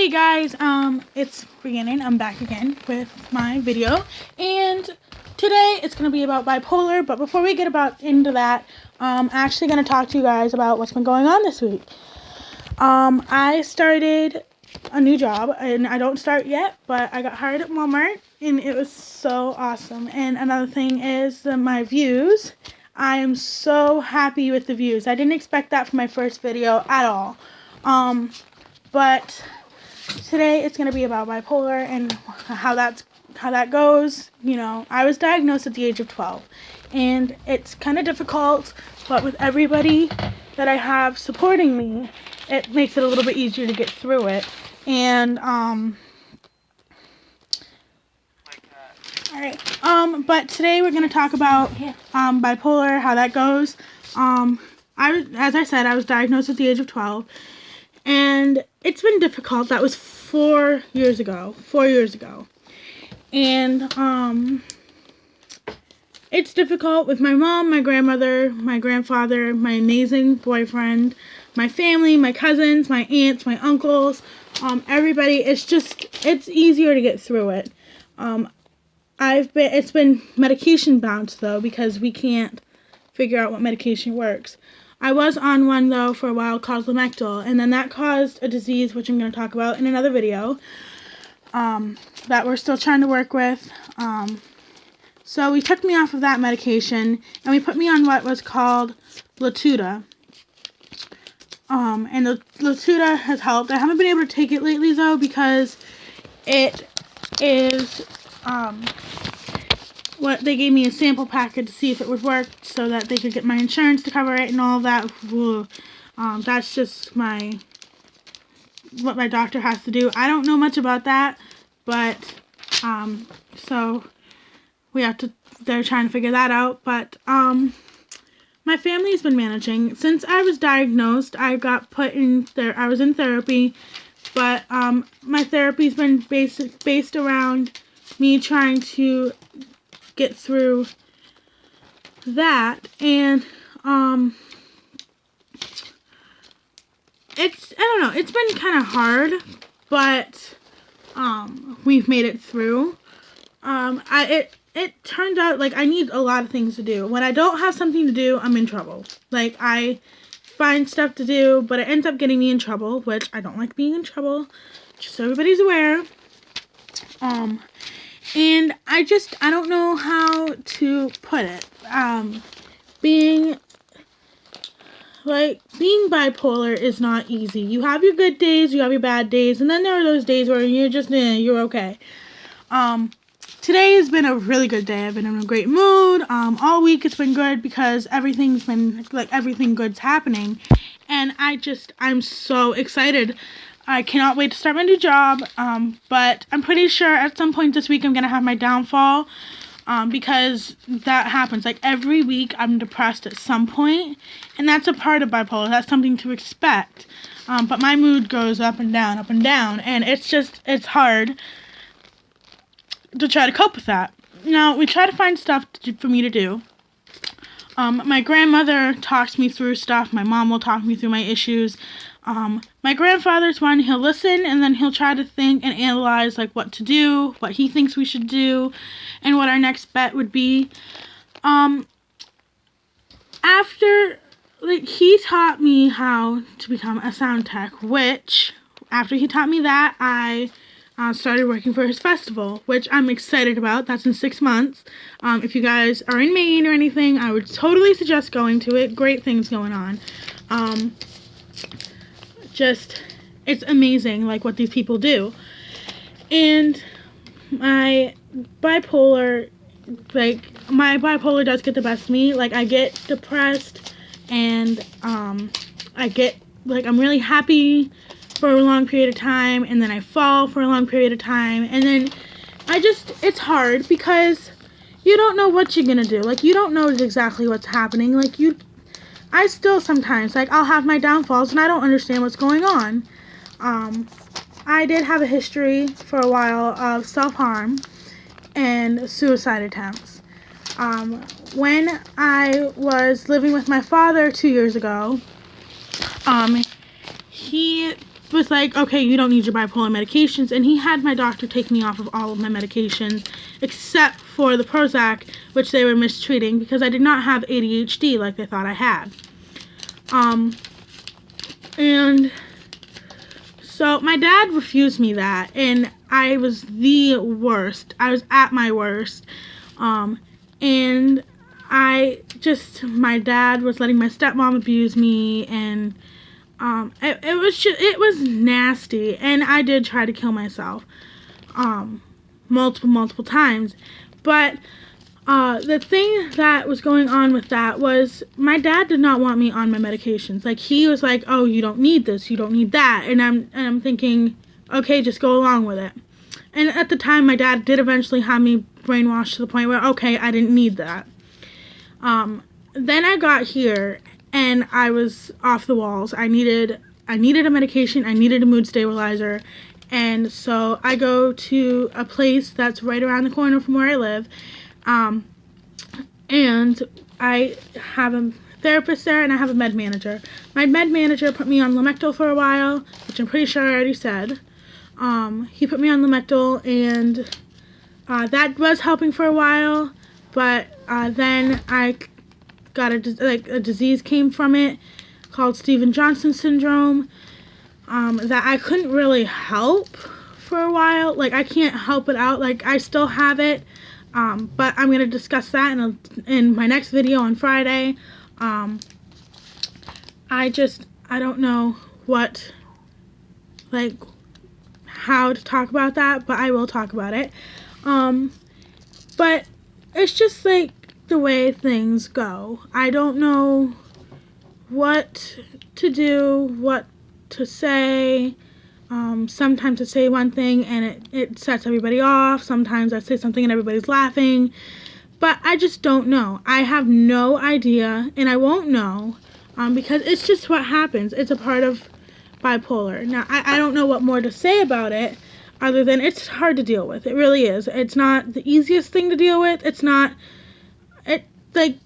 Hey guys, it's Rhiannon. I'm back again with my video, and today it's going to be about bipolar, but before we get into that, I'm actually going to talk to you guys about what's been going on this week. I started a new job, and I don't start yet, but I got hired at Walmart, and it was so awesome. And another thing is my views. I am so happy with the views. I didn't expect that for my first video at all. But today it's going to be about bipolar and how that goes. You know, I was diagnosed at the age of 12, and it's kind of difficult, but with everybody that I have supporting me, it makes it a little bit easier to get through it. And but today we're going to talk about bipolar, how that goes. As I said, I was diagnosed at the age of 12. And it's been difficult. That was 4 years ago. And it's difficult with my mom, my grandmother, my grandfather, my amazing boyfriend, my family, my cousins, my aunts, my uncles, everybody. It's easier to get through it. It's been medication bound though, because we can't figure out what medication works. I was on one, though, for a while called Lamictal, and then that caused a disease, which I'm going to talk about in another video, that we're still trying to work with. So we took me off of that medication, and we put me on what was called Latuda. And the Latuda has helped. I haven't been able to take it lately, though, because it is, they gave me a sample packet to see if it would work so that they could get my insurance to cover it and all that. That's just what my doctor has to do. I don't know much about that, but so they're trying to figure that out. But my family's been managing. Since I was diagnosed, I got put in there. I was in therapy, but my therapy's been based around me trying to get through that, and I don't know, it's been kind of hard, but we've made it through. It turned out like I need a lot of things to do. When I don't have something to do, I'm in trouble. Like, I find stuff to do, but it ends up getting me in trouble, which I don't like being in trouble, just so everybody's aware. And I don't know how to put it. Being bipolar is not easy. You have your good days, you have your bad days, and then there are those days where you're just, you're okay. Today has been a really good day. I've been in a great mood. All week it's been good because everything's been, everything good's happening. And I'm so excited. I cannot wait to start my new job, but I'm pretty sure at some point this week I'm going to have my downfall, because that happens. Like, every week I'm depressed at some point, and that's a part of bipolar. That's something to expect, but my mood goes up and down, and it's hard to try to cope with that. Now, we try to find stuff for me to do. My grandmother talks me through stuff. My mom will talk me through my issues. My grandfather's one, he'll listen, and then he'll try to think and analyze, what to do, what he thinks we should do, and what our next bet would be. He taught me how to become a sound tech, which, after he taught me that, I started working for his festival, which I'm excited about. That's in 6 months. If you guys are in Maine or anything, I would totally suggest going to it. Great things going on. It's amazing, what these people do. And my bipolar does get the best of me. I get depressed, and I'm really happy for a long period of time, and then I fall for a long period of time, and then it's hard because you don't know what you're gonna do. You don't know exactly what's happening. I still sometimes, I'll have my downfalls, and I don't understand what's going on. I did have a history for a while of self-harm and suicide attempts. When I was living with my father 2 years ago, he was like, okay, you don't need your bipolar medications, and he had my doctor take me off of all of my medications except for the Prozac, which they were mistreating because I did not have ADHD like they thought I had. And so my dad refused me that, and I was the worst. I was at my worst. And my dad was letting my stepmom abuse me, and it was nasty, and I did try to kill myself multiple times. But the thing that was going on with that was my dad did not want me on my medications. Like, he was like, oh, you don't need this, you don't need that, and I'm thinking, okay, just go along with it. And at the time, my dad did eventually have me brainwashed to the point where, okay, I didn't need that. Then I got here, and I was off the walls. I needed a medication, I needed a mood stabilizer, and so I go to a place that's right around the corner from where I live, and I have a therapist there, and I have a med manager. My med manager put me on Lamictal for a while, which I'm pretty sure I already said. He put me on Lamictal, and that was helping for a while, but then I got a disease came from it called Stevens-Johnson syndrome that I couldn't really help for a while. Like, I can't help it out. Like, I still have it, but I'm going to discuss that in my next video on Friday. I don't know how to talk about that, but I will talk about it. But it's just like the way things go. I don't know what to do, what to say. Sometimes I say one thing and it sets everybody off. Sometimes I say something and everybody's laughing. But I just don't know. I have no idea, and I won't know, because it's just what happens. It's a part of bipolar. Now, I don't know what more to say about it, other than it's hard to deal with. It really is. It's not the easiest thing to deal with. It's like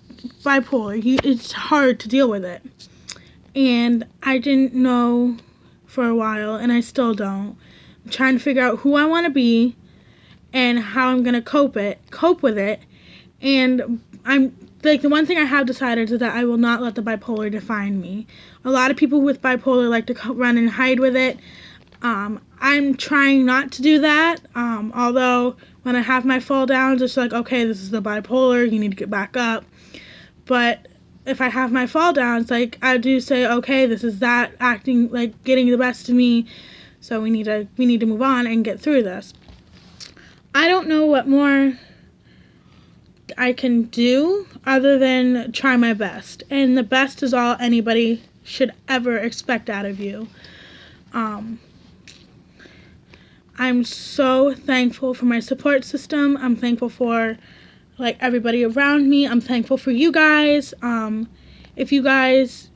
bipolar. It's hard to deal with it. And I didn't know for a while, and I still don't. I'm trying to figure out who I want to be and how I'm going to cope with it. And I'm like, the one thing I have decided is that I will not let the bipolar define me. A lot of people with bipolar like to run and hide with it. I'm trying not to do that. Although when I have my fall downs, it's like, okay, this is the bipolar, you need to get back up. But if I have my fall downs, like, I do say, okay, this is that acting, like, getting the best of me. So we need to move on and get through this. I don't know what more I can do other than try my best. And the best is all anybody should ever expect out of you. I'm so thankful for my support system. I'm thankful for, like, everybody around me. I'm thankful for you guys. If you guys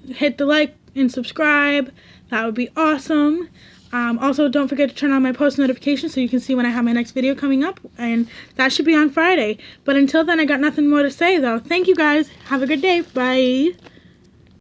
hit the like and subscribe, that would be awesome. Also, don't forget to turn on my post notifications so you can see when I have my next video coming up, and that should be on Friday. But until then, I got nothing more to say, though. Thank you, guys. Have a good day. Bye.